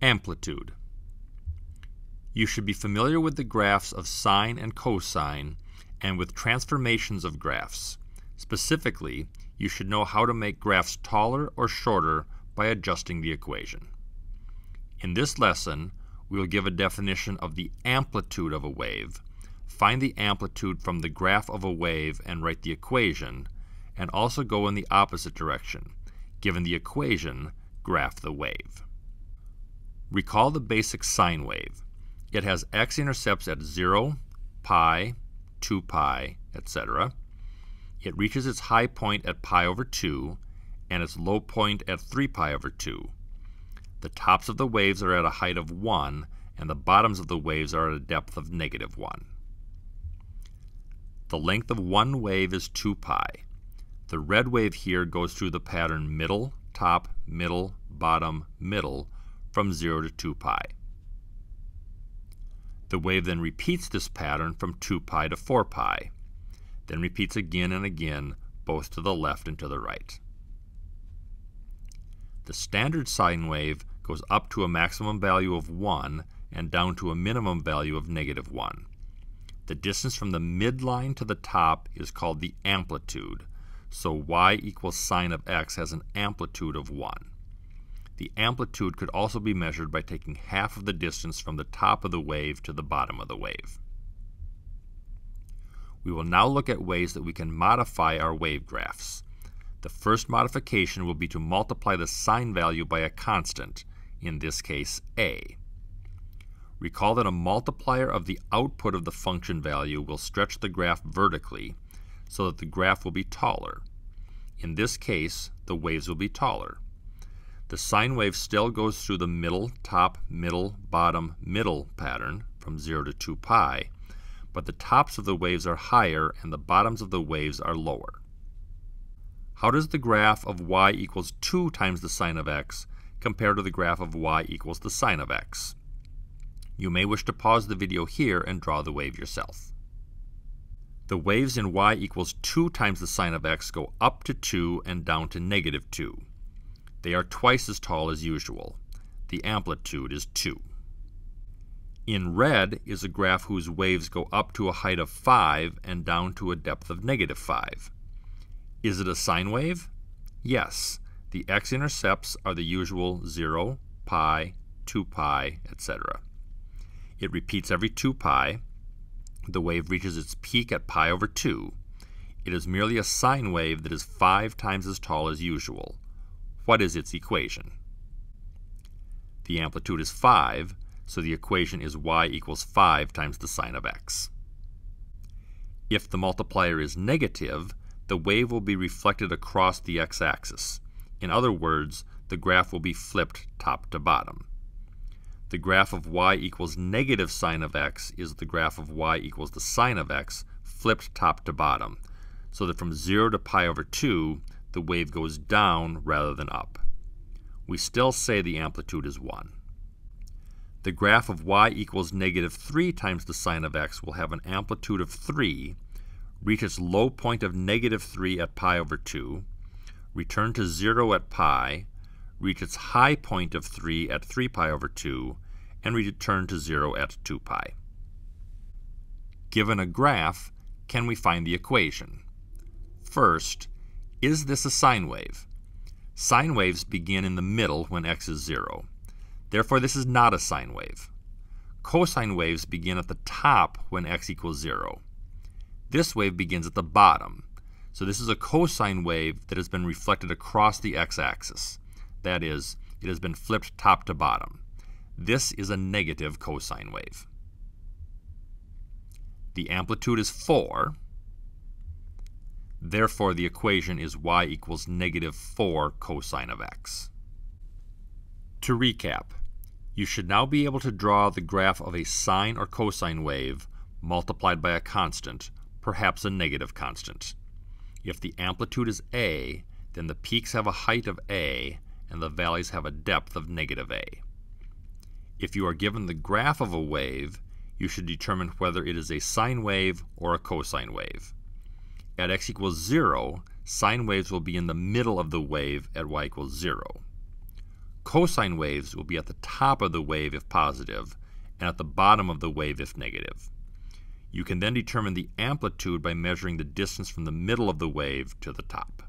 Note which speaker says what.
Speaker 1: Amplitude. You should be familiar with the graphs of sine and cosine and with transformations of graphs. Specifically, you should know how to make graphs taller or shorter by adjusting the equation. In this lesson, we will give a definition of the amplitude of a wave, find the amplitude from the graph of a wave and write the equation, and also go in the opposite direction. Given the equation, graph the wave. Recall the basic sine wave. It has x-intercepts at 0, pi, 2 pi, etc. It reaches its high point at pi over 2 and its low point at 3 pi over 2. The tops of the waves are at a height of 1 and the bottoms of the waves are at a depth of -1. The length of one wave is 2 pi. The red wave here goes through the pattern middle, top, middle, bottom, middle from 0 to 2 pi. The wave then repeats this pattern from 2 pi to 4 pi, then repeats again and again, both to the left and to the right. The standard sine wave goes up to a maximum value of 1 and down to a minimum value of -1. The distance from the midline to the top is called the amplitude, so y equals sine of x has an amplitude of 1. The amplitude could also be measured by taking half of the distance from the top of the wave to the bottom of the wave. We will now look at ways that we can modify our wave graphs. The first modification will be to multiply the sine value by a constant, in this case a. Recall that a multiplier of the output of the function value will stretch the graph vertically so that the graph will be taller. In this case, the waves will be taller. The sine wave still goes through the middle, top, middle, bottom, middle pattern from 0 to 2 pi, but the tops of the waves are higher and the bottoms of the waves are lower. How does the graph of y equals 2 times the sine of x compare to the graph of y equals the sine of x? You may wish to pause the video here and draw the wave yourself. The waves in y equals 2 times the sine of x go up to 2 and down to -2. They are twice as tall as usual. The amplitude is 2. In red is a graph whose waves go up to a height of 5 and down to a depth of -5. Is it a sine wave? Yes. The x-intercepts are the usual 0, pi, 2 pi, etc. It repeats every 2 pi. The wave reaches its peak at pi over 2. It is merely a sine wave that is 5 times as tall as usual. What is its equation? The amplitude is 5, so the equation is y equals 5 times the sine of x. If the multiplier is negative, the wave will be reflected across the x-axis. In other words, the graph will be flipped top to bottom. The graph of y equals negative sine of x is the graph of y equals the sine of x flipped top to bottom, so that from 0 to pi over 2, the wave goes down rather than up. We still say the amplitude is 1. The graph of y equals -3 times the sine of x will have an amplitude of 3, reach its low point of -3 at pi over 2, return to 0 at pi, reach its high point of 3 at 3 pi over 2, and return to 0 at 2 pi. Given a graph, can we find the equation? First, is this a sine wave? Sine waves begin in the middle when x is 0. Therefore, this is not a sine wave. Cosine waves begin at the top when x equals 0. This wave begins at the bottom, so this is a cosine wave that has been reflected across the x-axis. That is, it has been flipped top to bottom. This is a negative cosine wave. The amplitude is 4. Therefore, the equation is y equals -4 cosine of x. To recap, you should now be able to draw the graph of a sine or cosine wave multiplied by a constant, perhaps a negative constant. If the amplitude is a, then the peaks have a height of a and the valleys have a depth of -a. If you are given the graph of a wave, you should determine whether it is a sine wave or a cosine wave. At x equals 0, sine waves will be in the middle of the wave at y equals 0. Cosine waves will be at the top of the wave if positive, and at the bottom of the wave if negative. You can then determine the amplitude by measuring the distance from the middle of the wave to the top.